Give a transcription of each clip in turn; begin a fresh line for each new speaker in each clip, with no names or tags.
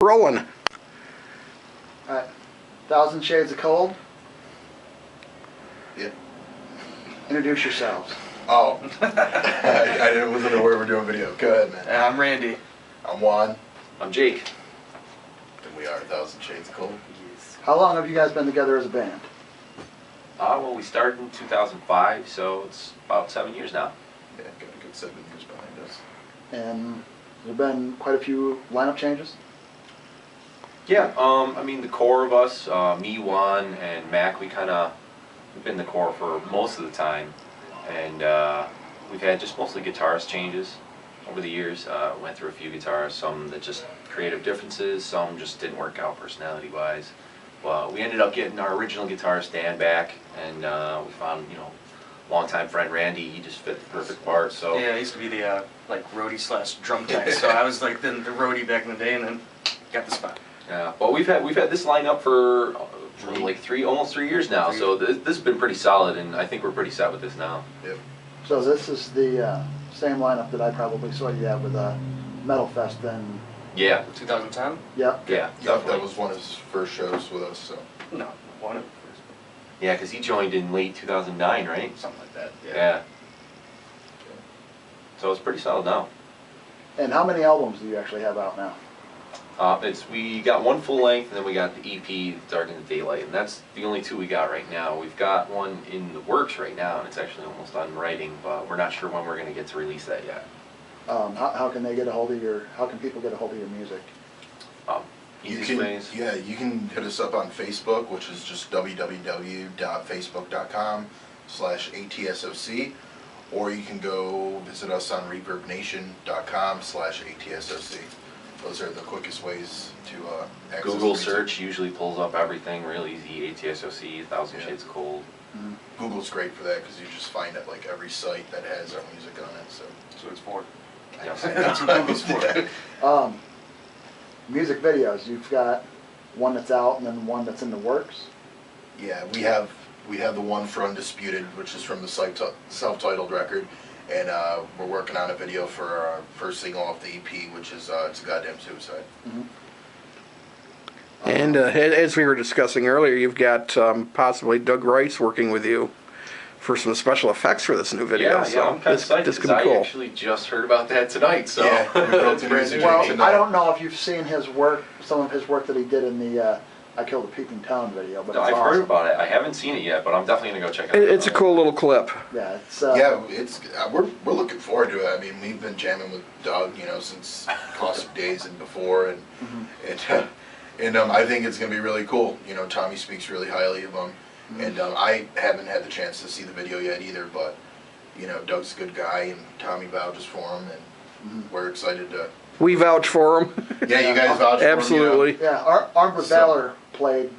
Rolling.
Alright. 1,000 Shades of Cold.
Yeah.
Introduce yourselves.
Oh. I wasn't aware we're doing video. Go ahead, man.
I'm Randy.
I'm Juan.
I'm Jake.
And we are 1,000 Shades of Cold.
Yes.
How long have you guys been together as a band?
Well, we started in 2005, so it's about 7 years now.
Yeah, got a good 7 years behind us.
And there have been quite a few lineup changes?
Yeah, I mean, the core of us, me, Juan, and Mac, we've been the core for most of the time. And we've had just mostly guitarist changes over the years. Went through a few guitarists, some that just creative differences, some just didn't work out personality-wise. Well, we ended up getting our original guitarist Dan back, and we found, longtime friend Randy. He just fit the perfect part. So
Yeah, I used to be the like roadie slash drum tech, so I was like the roadie back in the day, and then got the spot.
yeah, but we've had this lineup for like almost 3 years now. So this has been pretty solid, and I think we're pretty set with this now.
Yep.
So this is the same lineup that I probably saw you at with Metal Fest then?
Yeah.
2010?
Yep.
Yeah.
Yep, that was one of his first shows with us, so.
No, one of the
Yeah, because he joined in late 2009, right?
first, something like that.
Yeah. So it's pretty solid now.
And how many albums do you actually have out now?
We got one full length, and then we got the EP, Dark in the Daylight, and that's the only two we got right now. We've got one in the works right now, and it's actually almost done writing, but we're not sure when we're going to get to release that yet.
How can they get a hold of how can people get a hold of your music?
Easiest ways.
Yeah, you can hit us up on Facebook, which is just www.facebook.com/ATSOC, or you can go visit us on ReverbNation.com/ATSOC. Those are the quickest ways to access
Google
music.
search usually pulls up everything real easy. ATSOC, 1,000
Yeah.
Shades of Cold.
Mm-hmm.
Google's great for that because you just find it like every site that has our music on it. So
So it's for.
Yes.
That's what Google's for.
Music videos. You've got one that's out and then one that's in the works.
yeah, we have the one for Undisputed, which is from the self-titled record, and we're working on a video for our first single off the EP, which is It's a Goddamn Suicide.
Mm-hmm.
And as we were discussing earlier, you've got possibly Doug Rice working with you for some special effects for this new video.
Yeah,
so
I'm kind of excited
this could
because
be
I
cool.
actually just heard about that tonight. So
Yeah, we built a
Brand
music
new.
video.
Well, I don't know if you've seen his work, some of his work that he did in the I Killed a Peeping Tom video, but
No,
it's
I've
awesome.
heard about it. I haven't seen it yet, but I'm definitely gonna go check it out.
It's a cool little clip.
Yeah, it's
Yeah, it's we're looking forward to it. I mean, we've been jamming with Doug, since Caustic Days and before, and I think it's gonna be really cool. Tommy speaks really highly of him, and I haven't had the chance to see the video yet either. But Doug's a good guy, and Tommy vouches for him, and we're excited to.
We vouch for him.
Yeah, you guys vouch for him.
Absolutely.
yeah. Armed with Valor played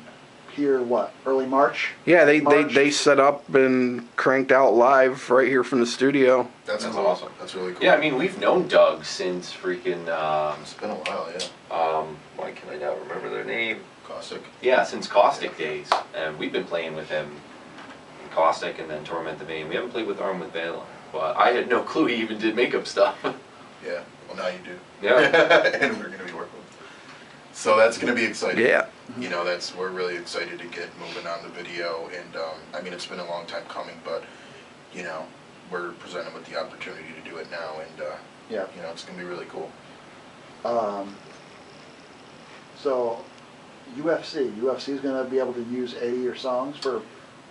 here early March.
Yeah, they
March.
set up and cranked out live right here from the studio.
That's
That's
cool.
awesome.
That's really cool.
Yeah, I mean we've known Doug since freaking.
It's been a while, yeah.
Why can I not remember their name?
Caustic.
Yeah, since Caustic days, and we've been playing with him in Caustic and then Torment the Vein. We haven't played with Arm with Valor, but I had no clue he even did makeup stuff.
Yeah. Well, now you do.
Yeah.
And we're gonna be working with. So that's gonna be exciting.
Yeah.
We're really excited to get moving on the video, and I mean it's been a long time coming, but we're presented with the opportunity to do it now, and
Yeah.
it's gonna be really cool.
So UFC is going to be able to use 80 of your songs for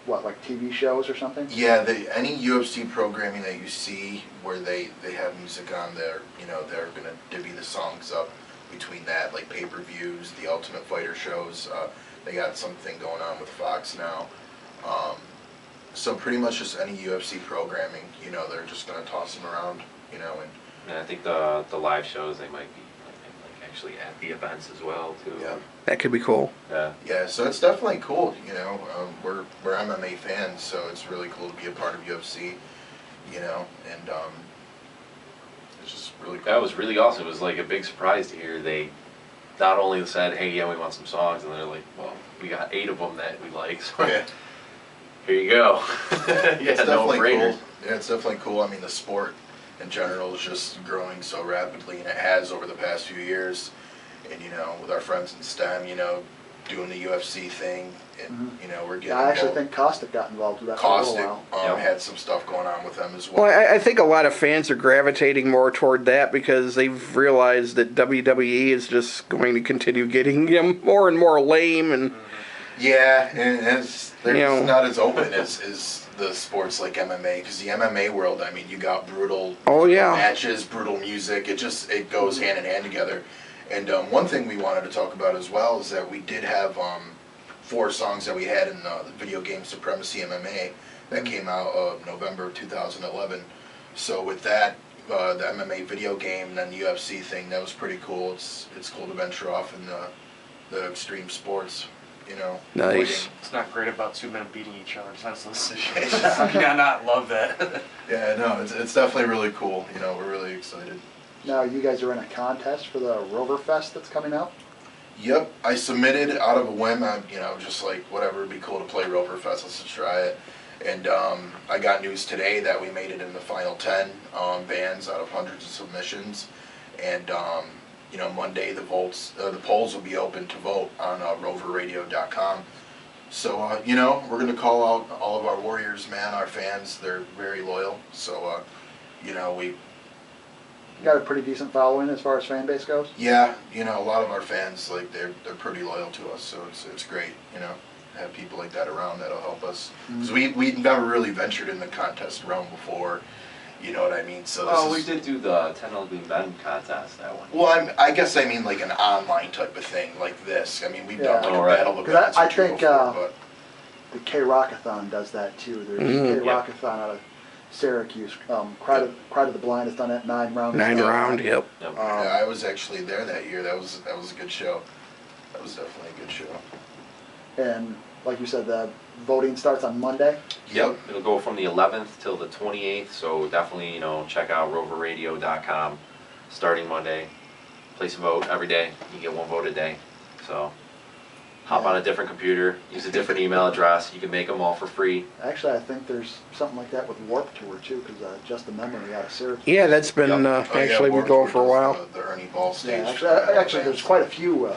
what, like TV shows or something?
Yeah, any UFC programming that you see where they have music on there, they're gonna divvy the songs up between that, like pay-per-views, the Ultimate Fighter shows. They got something going on with Fox now. So pretty much just any UFC programming, they're just gonna toss them around, and
And I think the live shows they might be like actually at the events as well too.
yeah.
That could be cool.
Yeah.
Yeah, so it's definitely cool, we're MMA fans, so it's really cool to be a part of UFC, and it's just really cool.
That was really awesome. It was like a big surprise to hear they not only said, "Hey, yeah, we want some songs," and they're like, "Well, we got 8 of them that we like, so
Yeah.
here you go."
It's
Yeah, no
definitely
brainer.
cool. Yeah, it's definitely cool. I mean, the sport in general is just growing so rapidly, and it has over the past few years. and with our friends in STEM, doing the UFC thing, and we're getting.
Yeah, I actually
involved.
think Caustic got involved with that for a
Caustic
little while.
Yep.
had some stuff going on with them as well.
Well, I think a lot of fans are gravitating more toward that because they've realized that WWE is just going to continue getting them more and more lame, and
Yeah, and they're
You know.
not as open as the sports like MMA, because the MMA world, I mean, you got brutal
Oh, yeah.
matches, brutal music. It goes hand in hand together. And one thing we wanted to talk about as well is that we did have 4 songs that we had in the video game Supremacy MMA that came out November of 2011. So with that, the MMA video game and then the UFC thing, that was pretty cool. It's cool to venture off in the extreme sports,
Nice.
It's not great about 2 men beating each other. Senseless issues. Yeah, not love that.
Yeah, no, it's definitely really cool. We're really excited.
Now, you guys are in a contest for the Rover Fest that's coming up?
Yep, I submitted out of a whim. Just like whatever, it'd be cool to play Rover Fest. Let's just try it. And I got news today that we made it in the final 10 bands out of hundreds of submissions. And Monday the polls will be open to vote on roverradio.com. So we're gonna call out all of our warriors, man, our fans. They're very loyal. So we.
You got a pretty decent following as far as fan base goes?
Yeah, a lot of our fans, like, they're pretty loyal to us, so it's great, to have people like that around that'll help us. Because we never really ventured in the contest realm before, you know what I mean? So
Well, we did do the 10 Ugly Men contest that one.
Well, I guess I mean like an online type of thing, like this. I mean, we've done
Yeah.
like
Oh,
a
right.
battle of
'Cause
bands
I
or two
think,
before, but
The K-Rockathon does that too. There's
Mhm.
K-Rockathon out of Syracuse. Cry to the Blind has done it 9 rounds.
9 round, yep.
Yep.
yeah, I was actually there that year. That was a good show. That was definitely a good show.
And like you said, the voting starts on Monday.
Yep.
It'll go from the 11th till the 28th, so definitely, check out roverradio.com starting Monday. Place a vote every day. You get 1 vote a day. So hop on a different computer, use a different email address. You can make them all for free.
Actually, I think there's something like that with Warp Tour too, because Justin Memory out of Syracuse.
Yeah, that's been,
Oh, yeah,
actually been
Warped
going
Tour
for a
does
while.
The Ernie Ball stage.
Yeah,
for
actually,
bands.
there's quite a few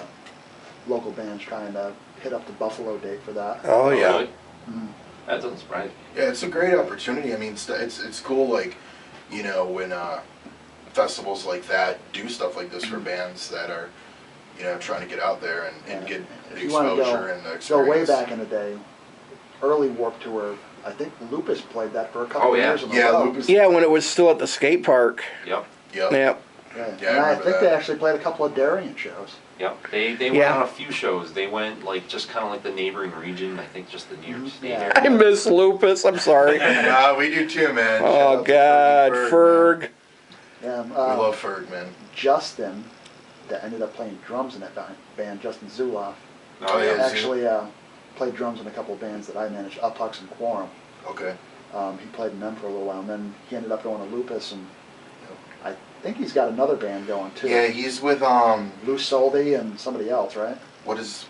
local bands trying to hit up the Buffalo date for that.
Oh, yeah.
Really?
Mhm.
That doesn't surprise me.
Yeah, it's a great opportunity. I mean, it's cool, like, when festivals like that do stuff like this for bands that are, trying to get out there and get
If
the
you want to
exposure and the
go
experience.
way back in the day, early Warp Tour, I think Lupus played that for a couple
Oh,
of
yeah.
years in a
Yeah,
row.
Lupus.
Yeah, when it was still at the skate park.
Yep.
Yep.
Yep.
Yeah.
Yeah, I
And I
remember
think
that.
they actually played a couple of Darien shows.
Yep. They went
Yeah.
on a few shows. They went just kind of like the neighboring region. I think just the New York State
Yeah.
I
area.
miss Lupus, I'm sorry.
Nah, we do too, man. Shout
Oh,
out to
God,
Ferg,
Ferg.
Yeah,
man. We love Ferg, man.
Justin, that ended up playing drums in that band, Justin Zuloff,
Oh, yeah.
actually played drums in a couple of bands that I managed, Uphucks and Quorum.
Okay.
He played in them for a little while, and then he ended up going to Lupus, and I think he's got another band going too.
Yeah, he's with
Lou Soldi and somebody else, right?
what is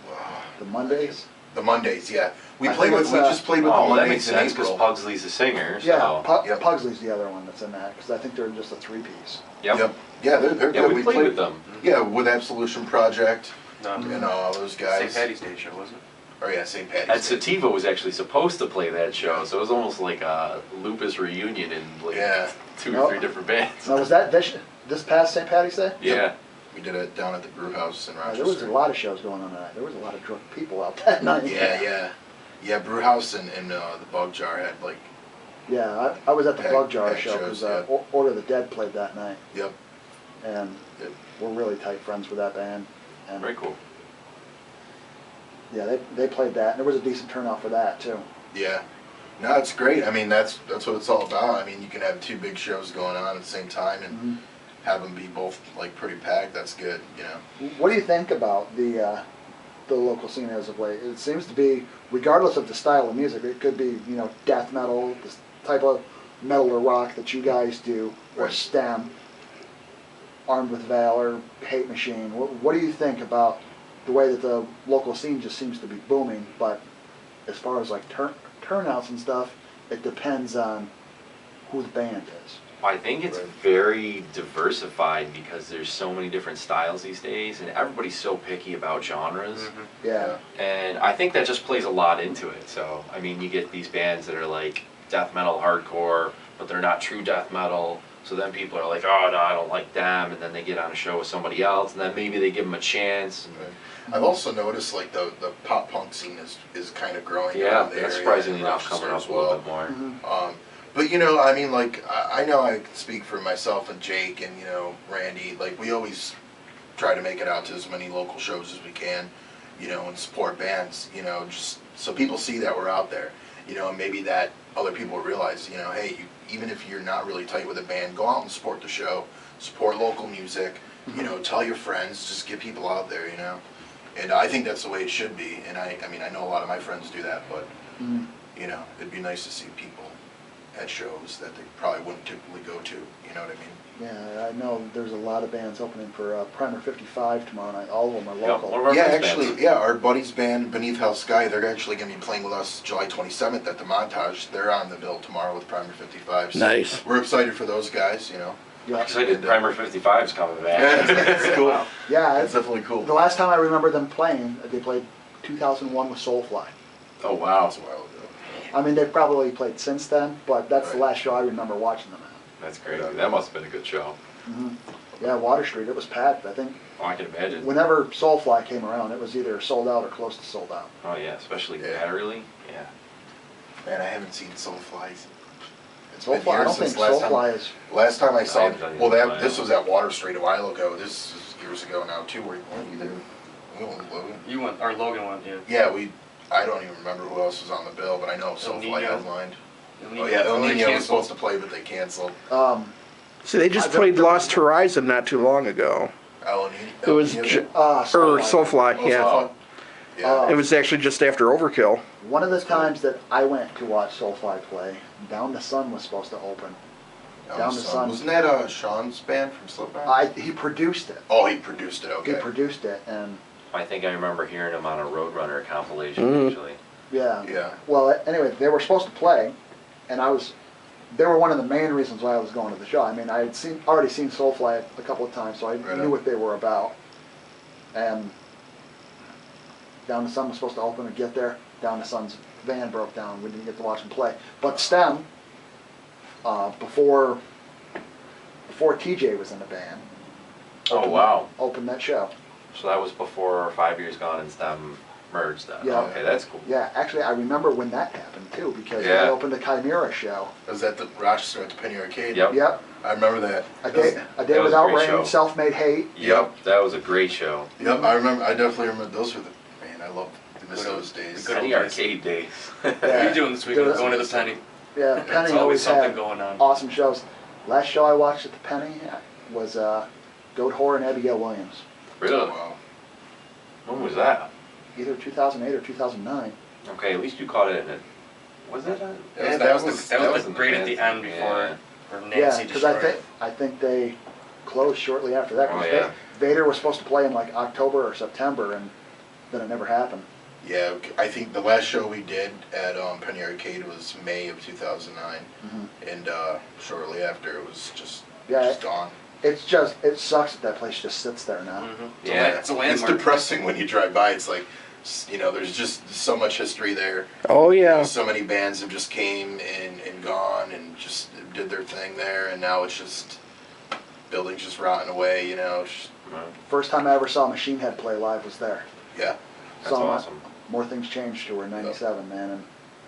The Mondays.
the Mondays? Yeah, we
I
played
think
with.
it's,
We just played with the
Oh, that makes
Mondays in
sense because
April.
Pugsley's the singer. So.
Yeah,
Yep.
Pugsley's the other one that's in that, because I think they're just a 3-piece.
Yep.
Yep. Yeah, they're
Yeah,
good.
we played with them.
Yeah, with Absolution Project
No,
and all those guys.
St. Patty's Day show, wasn't it?
Or yeah, St. Patty's.
And
Day.
Sativa was actually supposed to play that show, so it was almost like a Lupus reunion in like
Yeah.
2
Oh.
or 3 different bands.
Now, was that this past St. Patty's Day?
Yeah.
We did it down at the Brew House in Rochester.
There was a lot of shows going on tonight. There was a lot of drunk people out that night.
Yeah. Brew House and the Bug Jar had like.
Yeah, I was at the
Packed-
Bug Jar
packed
show
shows,
because
yeah.
Order of the Dead played that night,
Yep.
and
Yep.
we're really tight friends with that band. And
Very cool.
yeah, they played that, and there was a decent turnout for that too.
Yeah. No, it's great. I mean, that's what it's all about. I mean, you can have 2 big shows going on at the same time and
Mhm.
have them be both like pretty packed. That's good.
What do you think about the local scene as of late? It seems to be, regardless of the style of music, it could be death metal, this type of metal or rock that you guys do, or
Right.
STEM, Armed with Valor, Hate Machine. What do you think about the way that the local scene just seems to be booming? But as far as like turnouts and stuff, it depends on who the band is.
I think it's
Right.
very diversified because there's so many different styles these days, and everybody's so picky about genres.
Yeah.
And I think that just plays a lot into it. So, I mean, you get these bands that are like death metal hardcore, but they're not true death metal. So then people are like, oh, no, I don't like them. And then they get on a show with somebody else, and then maybe they give them a chance. And,
Right. I've also noticed like the pop punk scene is kind of growing.
yeah,
around the
that's
area
surprisingly
in
enough
Rochester
coming up
as
a little
well.
bit more.
But you know, I mean, like I know I can speak for myself and Jake and you know Randy. Like we always try to make it out to as many local shows as we can, you know, and support bands. You know, just so people see that we're out there. You know, and maybe that other people realize, you know, hey, even if you're not really tight with a band, go out and support the show, support local music. You know, tell your friends, just get people out there. You know, and I think that's the way it should be. And I mean, I know a lot of my friends do that, but you know, it'd be nice to see people at shows that they probably wouldn't typically go to, you know what I mean?
Yeah, I know there's a lot of bands opening for Primer 55 tomorrow night. All of them are
Yeah,
local.
one of our
Yeah,
friends'
actually,
bands.
yeah, our buddy's band, Beneath Hell Sky, they're actually going to be playing with us July 27th at the Montage. They're on the bill tomorrow with Primer 55. So
Nice.
we're excited for those guys, you know.
Yeah,
Excited Primer 55 is coming back.
That's cool.
yeah.
That's definitely cool.
The last time I remember them playing, they played 2001 with Soulfly.
Oh, wow.
That's a while ago.
I mean, they've probably played since then, but that's the
Right.
last show I remember watching them at.
That's crazy. That must have been a good show.
Yeah, Water Street, it was packed. I think
Oh, I can imagine.
whenever Soulfly came around, it was either sold out or close to sold out.
Oh, yeah, especially
Yeah.
Battery. Yeah.
Man, I haven't seen Soulfly. It's
Soulfly,
been
I
years
don't think
since last time.
Soulfly is.
Last time I saw,
haven't done
well,
anything
this
in a
was at Water Street a while ago. This is years ago now too. Weren't you there? We went with Logan.
You went, or Logan went, yeah.
Yeah, I don't even remember who else was on the bill, but I know Soulfly
Nino.
headlined.
El
Oh yeah, El
they
Nino was
canceled.
supposed to play, but they canceled.
See, they just
I
played
don't-
Lost Horizon not too long ago.
El Nino.
It was
El Nino?
ju-
Uh,
Or
Soulfly.
Soulfly,
Oh,
yeah.
Soulfly. Yeah.
It was actually just after Overkill.
One of the times that I went to watch Soulfly play, Down the Sun was supposed to open. Down the Sun.
Wasn't that Sean's band from Slipknot?
He produced it.
Oh, he produced it. Okay.
He produced it, and
I think I remember hearing him on a Roadrunner compilation,
Mhm.
actually.
yeah.
Yeah.
Well, anyway, they were supposed to play, and they were one of the main reasons why I was going to the show. I mean, I had already seen Soulfly a couple of times, so I
Right
knew
on.
what they were about. And Down the Sun was supposed to open and get there. Down the Sun's van broke down. We didn't get to watch them play. But STEM, before TJ was in the band,
Oh, wow.
opened that show.
So that was before 5 Years Gone and STEM merged then.
Yeah.
Okay, that's cool.
Yeah, actually, I remember when that happened too, because
Yeah.
they opened a Chimera show.
It was at the Rochester at the Penny Arcade.
Yep.
Yep,
I remember that.
A
That was-
Day
was a
Without
great
Rain,
show.
Self-Made Hate.
Yep, that was a great show.
Yep, I remember. I definitely remember. Those were man, I love miss
Good old-
those days.
good
Penny
old days.
arcade days.
What are you doing this weekend? Going to the Penny.
Yeah,
There's
Penny
always
always
something
had
going on.
awesome shows. Last show I watched at the Penny was Goat Whore and Abigail Williams.
Really?
Wow.
When was that?
Either 2008 or 2009.
Okay, at least you caught it in it. Was it?
Yeah,
That was
in
the right at the
band.
end before
Yeah.
or
Yeah,
Nancy
because
destroyed.
I think they closed shortly after that. 'Cause
Oh, yeah.
Vader was supposed to play in like October or September, and then it never happened.
Yeah, I think the last show we did at Penny Arcade was May of 2009, and shortly after it was just gone.
It sucks that place just sits there now.
Mhm.
Yeah.
It's a
It's
landmark.
depressing when you drive by. It's like, you know, there's just so much history there.
Oh, yeah.
So many bands have just came and gone and just did their thing there, and now it's just buildings just rotting away. You know, it's just,
First time I ever saw Machine Head play live was there.
yeah.
That's awesome.
More Things Changed tour in '97, man. And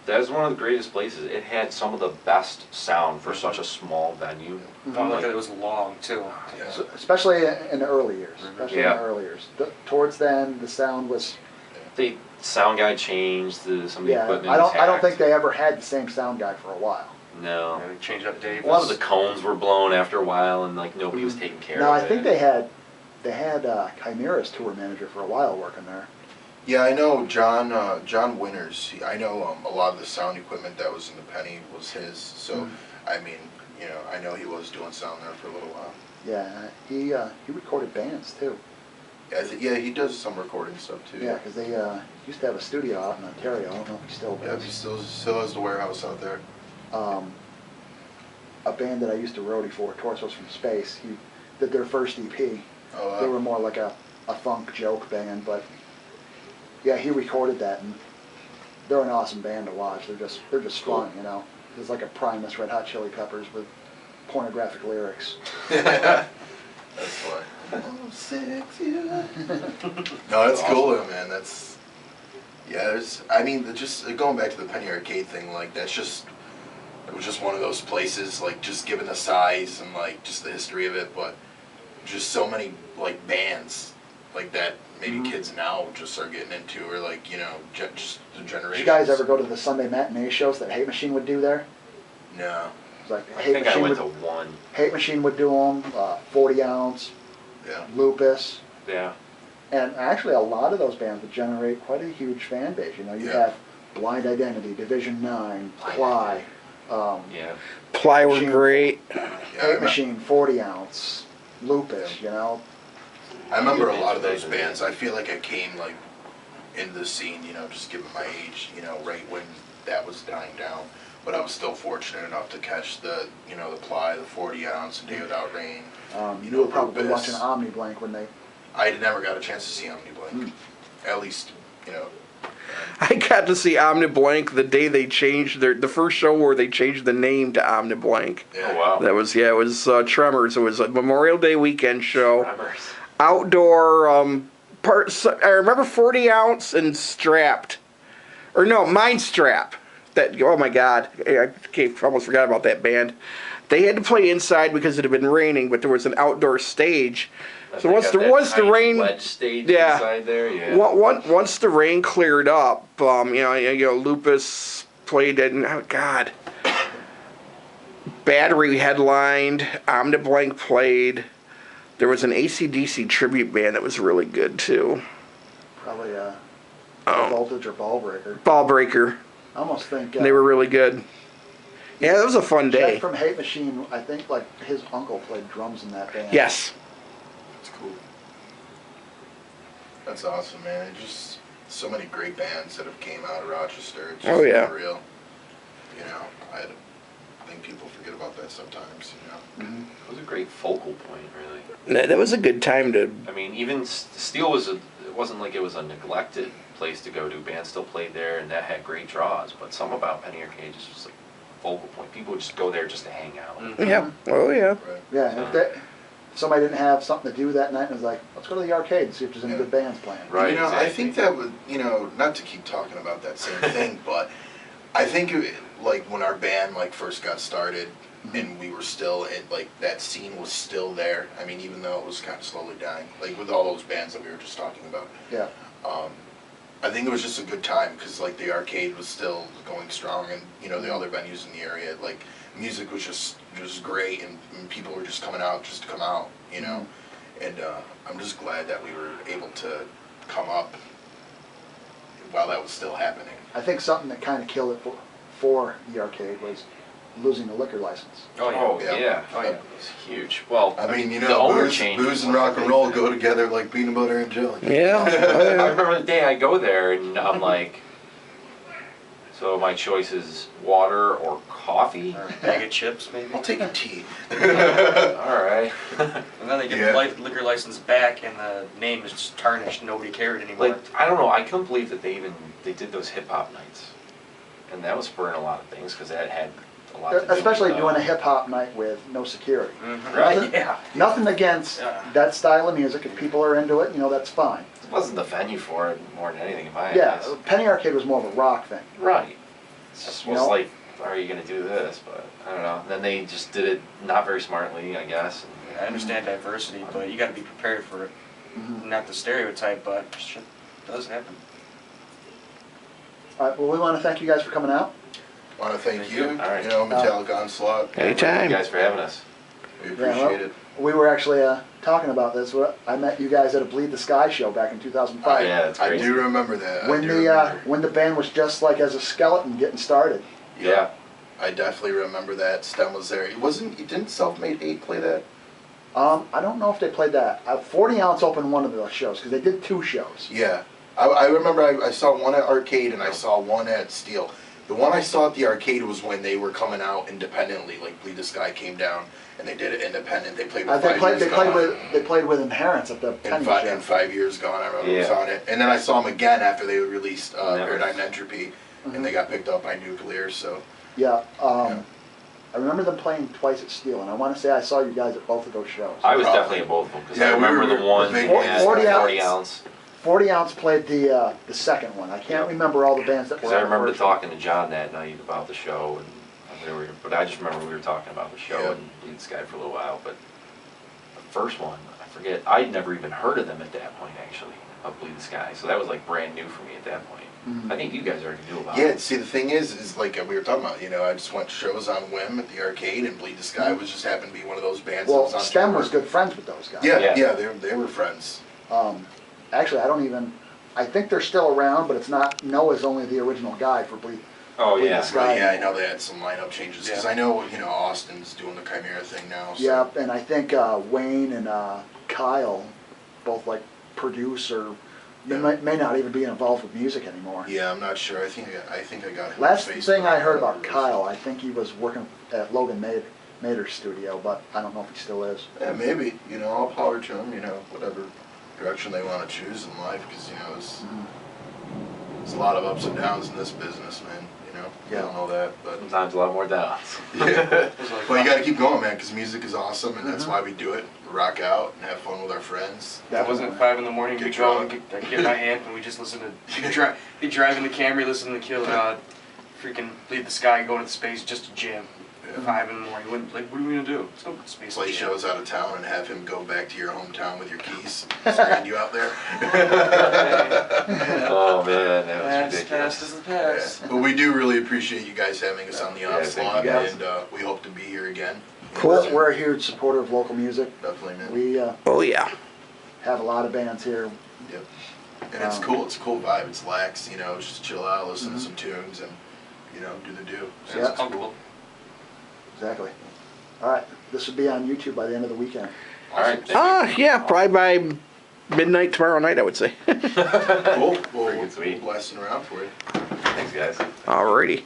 That is one of the greatest places. It had some of the best sound for such a small venue.
Oh, look at it was long too.
Yeah.
so- especially in the early years. Especially in
Yeah.
the early years. Towards then, the sound was
The sound guy changed, some of the equipment
I
was
don't
hacked.
think they ever had the same sound guy for a while.
No.
Yeah, they changed up Dave.
A lot of the cones were blown after a while, and like nobody was taking care
No,
of
I
it.
think they had Chimera's tour manager for a while working there.
Yeah, I know John Winters. I know a lot of the sound equipment that was in the Penny was his. So, I mean, you know, I know he was doing sound there for a little while.
Yeah, he recorded bands too.
Yeah, yeah, he does some recording stuff too.
Yeah, because they used to have a studio out in Ontario. I don't know if he still
Yeah,
does.
he still has the warehouse out there.
a band that I used to roadie for, Torsos from Space. He did their first EP.
Oh, wow.
They were more like a funk joke band, but yeah, he recorded that, and they're an awesome band to watch. They're just
Cool.
fun, you know. It's like a Primus Red Hot Chili Peppers with pornographic lyrics.
That's why. Oh, sexy. No, that's cool though, man. That's there's. I mean, just going back to the Penny Arcade thing, like it was just one of those places, like just given the size and like just the history of it, but just so many like bands like that maybe kids now just are getting into, or like, you know, just the generation.
Did you guys ever go to the Sunday matinee shows that Hate Machine would do there?
No.
It's like
I
Hate
think I
Machine
went to
would,
one.
Hate Machine would do them, 40 Ounce,
Yeah.
Lupus,
Yeah.
and actually a lot of those bands would generate quite a huge fan base. You know, you
Yeah.
have Blind Identity, Division 9, Ply,
Yeah.
Ply were
Machine.
great.
Yeah,
Hate Machine, 40 Ounce, Lupus, you know.
I remember a lot of those bands. I feel like I came like into the scene, you know, just given my age, you know, right when that was dying down. But I was still fortunate enough to catch the, you know, the Ply, the 40 Ounce, and Day Without Rain.
You
know,
were probably
Lupus.
watching Omni Blank when they...
I never got a chance to see Omni Blank. At least, you know.
I got to see Omniblank the day they changed the first show where they changed the name to Omniblank.
Yeah.
Oh wow.
That was it was Tremors. It was a Memorial Day weekend show.
Tremors.
Outdoor I remember 40 Ounce and Strapped, or no, Mind Strap. That, oh my God, I almost forgot about that band. They had to play inside because it had been raining, but there was an outdoor stage. So once the rain,
wedge stage
yeah,
inside there, yeah.
once the rain cleared up, you know, Lupus played it, and oh God, Battery headlined, Omniblank played. There was an AC/DC tribute band that was really good too.
Probably
Oh.
Voltage or Ballbreaker.
Ballbreaker.
I almost think...
They were really good. Yeah, that was a fun
Jack
day.
from Hate Machine, I think like his uncle played drums in that band.
Yes.
That's cool. That's awesome, man. It just so many great bands that have came out of Rochester. It's just
Oh, yeah.
unreal. You know, I think people forget about that sometimes, you know.
It was a great focal point, really.
That was a good time to.
I mean, even Steel was it wasn't like it was a neglected place to go to. Bands still played there, and that had great draws. But something about Penny Arcade is just like a focal point. People would just go there just to hang out.
Yeah. Oh yeah.
Right.
Yeah, and if somebody didn't have something to do that night and was like, let's go to the arcade and see if there's any good bands playing.
Right.
You know, I
exactly.
think that would, you know, not to keep talking about that same thing, but I think like when our band like first got started and we were still like that scene was still there. I mean, even though it was kind of slowly dying, like with all those bands that we were just talking about.
Yeah.
I think it was just a good time because like the arcade was still going strong, and you know the other venues in the area, like music was just great, and people were just coming out just to come out, you know. And I'm just glad that we were able to come up while that was still happening.
I think something that kind of killed it for the arcade was losing the liquor license.
Oh
yeah.
yeah.
Oh, yeah.
It was huge. Well,
I mean, you
the
know,
owner
booze,
changed
booze and
was
rock
the
and
big
roll
thing.
go together like peanut butter and jelly.
Yeah.
I remember the day I go there and I'm like, so my choice is water or coffee?
Or a bag of chips, maybe.
I'll take a tea.
Alright.
And then they get
Yeah.
the liquor license back, and the name is just tarnished. Nobody cared anymore.
Like, I don't know, I couldn't believe that they did those hip hop nights. And that was spurring a lot of things because that had a lot to do
Especially
with,
doing a hip hop night with no security.
Mhm.
Right.
Yeah.
Nothing against
Yeah.
that style of music. If people are into it, you know, that's fine.
It wasn't the venue for it more than anything in my
Yeah,
eyes.
Penny Arcade was more of a rock thing.
Right. It just
You
was
know?
like, are you going to do this? But I don't know. And then they just did it not very smartly, I guess.
I understand diversity, but you got to be prepared for it. Not the stereotype, but shit does happen.
All right, well, we want to thank you guys for coming out.
Want to thank you,
All right.
you know, Metallica Onslaught.
Thank
Anytime.
you guys for having us.
We
Yeah, well,
appreciate it.
We were actually talking about this. I met you guys at a Bleed the Sky show back in 2005.
Yeah, that's
I
crazy.
do remember that.
When
I do
the
remember.
when the band was just like as a skeleton getting started.
Yeah.
I definitely remember that. Stem was there. Didn't Self-Made 8 play that?
I don't know if they played that. 40 Ounce opened one of those shows because they did two shows.
Yeah. I remember I saw one at Arcade and I saw one at Steel. The one I saw at the arcade was when they were coming out independently. Like Bleed the Sky came down and they did it independent. They played with
They played with Inherence at the Penny Show.
and 5 years gone. I remember
Yeah.
was on it. And then I saw them again after they released
Never.
Paradigm Entropy, and they got picked up by Nuclear. So
Yeah,
Yeah.
I remember them playing twice at Steel, and I want to say I saw you guys at both of those shows.
I was
Probably.
definitely at both of them, because
Yeah,
I
we
remember
were
the one
big
that
fans.
40
had
ounce.
40 ounce.
40 ounce played the second one. I can't remember all the bands that
Because
were
I
on the
remember
first one.
talking to John that night about the show, but I just remember we were talking about the show
Yeah.
and Bleed the Sky for a little while. But the first one, I forget, I'd never even heard of them at that point, actually, of Bleed the Sky. So that was like brand new for me at that point.
Mhm.
I think you guys already knew about
yeah,
it.
see the thing is like we were talking about. You know, I just went to shows on whim at the arcade, and Bleed the Sky was just happened to be one of those bands that
Well,
was on
Stem
tour.
was good friends with those guys.
Yeah,
Yeah.
yeah, they were friends.
Actually, I think they're still around, but it's not, Noah's only the original guy for Bleed.
Oh,
Bleed
yeah.
the Sky.
Yeah, I know they had some lineup changes because
Yeah.
I know Austin's doing the Chimera thing now. So.
Yeah, and I think Wayne and Kyle both like produce or they
Yeah.
may not even be involved with music anymore.
Yeah, I'm not sure. I think I got him.
Last
on Facebook.
thing I heard about Kyle, I think he was working at Logan Mader's studio, but I don't know if he still is.
Yeah, maybe. All power to them. Whatever direction they want to choose in life, because there's a lot of ups and downs in this business, man. We
Yeah.
all know that, but
Sometimes a lot more downs.
yeah. Well, you got to keep going, man, because music is awesome, and that's why we do it. Rock out and have fun with our friends.
That wasn't 5 in the morning.
Get
We go and
drunk.
get my amp and we just listen to. Be driving the Camry, listen to Kill, freaking Bleed the Sky, going to space just to jam.
Yeah.
5 in the morning. What are we gonna do? Let's go to space.
Play
and jam.
shows out of town and have him go back to your hometown with your keys, strand you out there.
Oh, man, that was
Past
ridiculous.
is the
Yeah.
past.
But we do really appreciate you guys having us on the
Yeah, thank you,
Onslaught,
guys.
and we hope to be here again.
Cool.
We're a huge supporter of local music.
Definitely, man.
We
Oh yeah.
have a lot of bands here.
Yep. And it's cool. It's a cool vibe. It's lax. Just chill out, listen to some tunes, and do the do.
Yeah.
It's comfortable.
Exactly. All right, this will be on YouTube by the end of the weekend.
All right. thank you.
Yeah, probably by midnight tomorrow night, I would say.
Cool. Well,
Pretty good, sweet.
we'll blast it around for you.
Thanks, guys.
Alrighty.